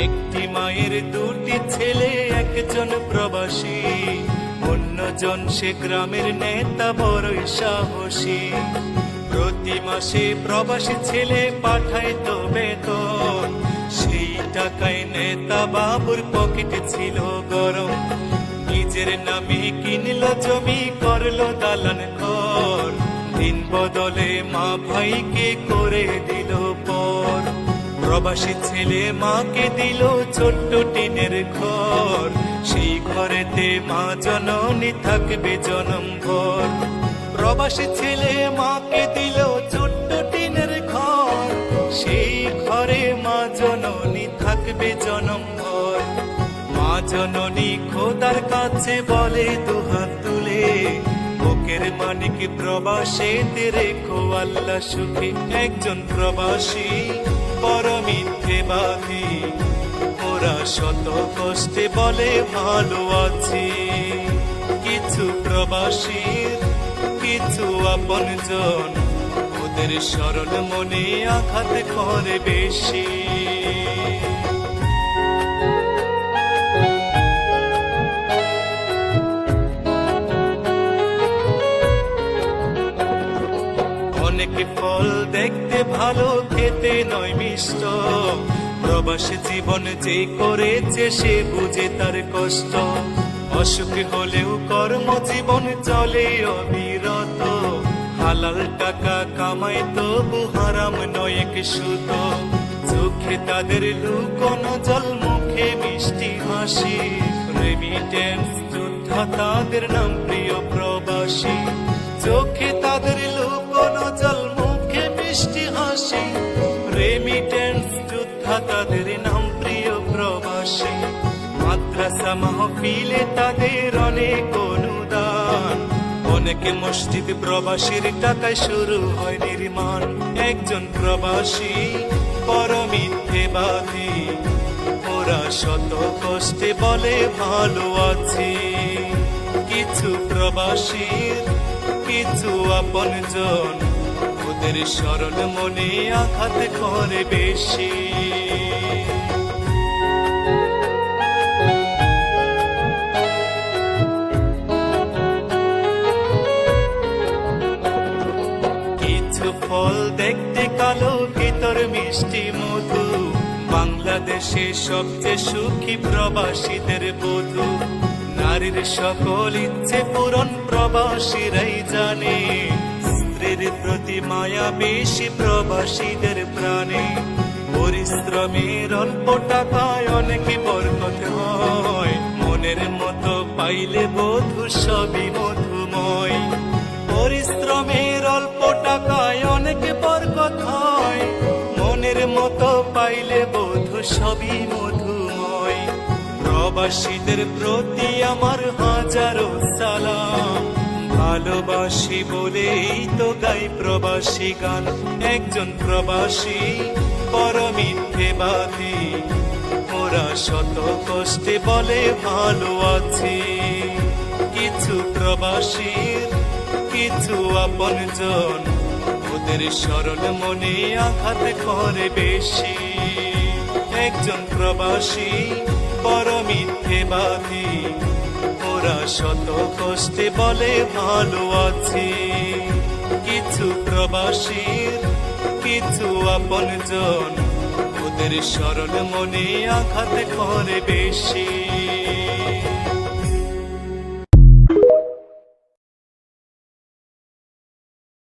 একটি মায়ের দুটি ছেলে, একজন প্রবাসী, অন্যজন সে গ্রামের নেতা বড়ই সাহসী। প্রতি মাসে প্রবাসী ছেলে পাঠাইতো বেতন, সেই টাকায় নেতা বাবুর পকেটে ছিল গরম। নিজের নামে কিনলো জমি, করলো দালান ঘর, দিন বদলে মা ভাইকে করে দিল পর। প্রবাসী ছেলে মাকে দিল ছোট্ট টিনের ঘর, সেই ঘরেতে মা জননী থাকবে জনম ভর। প্রবাসী ছেলে মাকে দিল ছোট্ট টিনের ঘর, সেই ঘরে মা জননী থাকবে জনম ভর। মা জননী খোদার কাছে বলে দুহাত তুলে, বুকের মানিক প্রবাসীতে রেখো আল্লাহ সুখে। একজন প্রবাসী বড় মিথ্যেবাদী, ওরা শত কষ্টে বলে ভালো আছি। কিছু প্রবাসীর কিছু আপনজন, ওদের সরল মনে আঘাত করে বেশি। অনেক ফল দেখতে ভালো, খেতে নয় মিষ্ট। প্রবাসী জীবন যে করেছে সে বুঝে তার কষ্ট। অসুখ হলেও কর্মজীবন চলে অবিরত, হালাল টাকা কামাই তবু হারাম নয় এক সুত। চোখে তাদের লুকোনো জল, মুখে মিষ্টি হাসি, রেমিটেন্স যোদ্ধা তাদের নাম প্রিয় প্রবাসী। চোখে তাদের লুকোনো জল, মুখে মিষ্টি হাসি, রেমিটেন্স যোদ্ধা তাদের নাম প্রিয় প্রবাসী। মাদ্রাসা মাহফিলে তাদের অনেক অনুদান, অনেকে মসজিদ প্রবাসীর টাকায় শুরু হয় নির্মাণ। একজন প্রবাসী বড় মিথ্যেবাদী, ওরা শত কষ্টে বলে ভালো আছি। কিছু প্রবাসীর কিছু আপনজন, ওদের সরল মনে আঘাত করে বেশি। কিছু ফল দেখতে কালো, ভিতর মিষ্টি মধু, বাংলাদেশে সবচেয়ে সুখী প্রবাসীদের বধূ। নারীর সকল ইচ্ছে পূরণ প্রবাসীরাই জানে, স্ত্রীর প্রতি মায়া বেশি প্রবাসীদের প্রাণে। পরিশ্রমের অল্প টাকায় অনেক বরকত হয়, মনের মতো পাইলে বধূ সবই মধুময়। পরিশ্রমের অল্প টাকায় অনেক বরকত হয়, মনের মতো পাইলে বধূ সবই মধুময়। প্রবাসীদের প্রতি আমার হাজারো সালাম, ভালোবাসি বলেই তো গাই প্রবাসী গান। একজন প্রবাসী বড় মিথ্যেবাদী, ওরা শত কষ্টে বলে ভালো আছি। কিছু প্রবাসীর কিছু আপনজন, ওদের সরল মনে আঘাত করে বেশি। একজন প্রবাসী বড় মিথ্যেবাদী, ওরা শত কষ্টে বলে ভালো আছি। কিছু প্রবাসীর কিছু আপনজন, ওদের সরল মনে আঘাত করে বেশি।